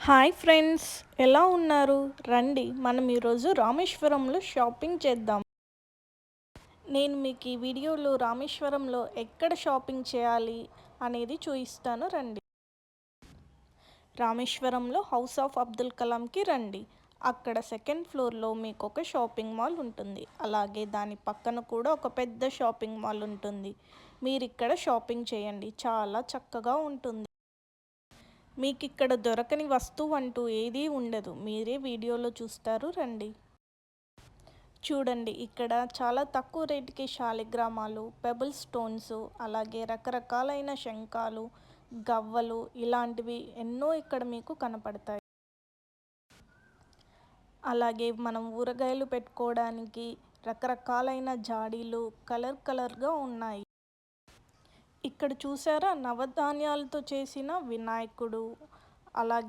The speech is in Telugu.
హాయ్ ఫ్రెండ్స్, ఎలా ఉన్నారు? రండి మనం ఈరోజు రామేశ్వరంలో షాపింగ్ చేద్దాం. నేను మీకు ఈ వీడియోలో రామేశ్వరంలో ఎక్కడ షాపింగ్ చేయాలి అనేది చూపిస్తాను, రండి. రామేశ్వరంలో హౌస్ ఆఫ్ అబ్దుల్ కలాంకి రండి. అక్కడ సెకండ్ ఫ్లోర్లో మీకు ఒక షాపింగ్ మాల్ ఉంటుంది. అలాగే దాని పక్కన కూడా ఒక పెద్ద షాపింగ్ మాల్ ఉంటుంది. మీరు ఇక్కడ షాపింగ్ చేయండి, చాలా చక్కగా ఉంటుంది. మీకు ఇక్కడ దొరకని వస్తువు అంటూ ఏదీ ఉండదు, మీరే వీడియోలో చూస్తారు, రండి. చూడండి, ఇక్కడ చాలా తక్కువ రేటుకి శాలిగ్రామాలు, పెబుల్ స్టోన్స్, అలాగే రకరకాలైన శంఖాలు, గవ్వలు ఇలాంటివి ఎన్నో ఇక్కడ మీకు కనపడతాయి. అలాగే మనం ఊరగాయలు పెట్టుకోవడానికి రకరకాలైన జాడీలు కలర్గా ఉన్నాయి. ఇక్కడ చూసారా, నవధాన్యాలతో చేసిన వినాయకుడు, అలాగే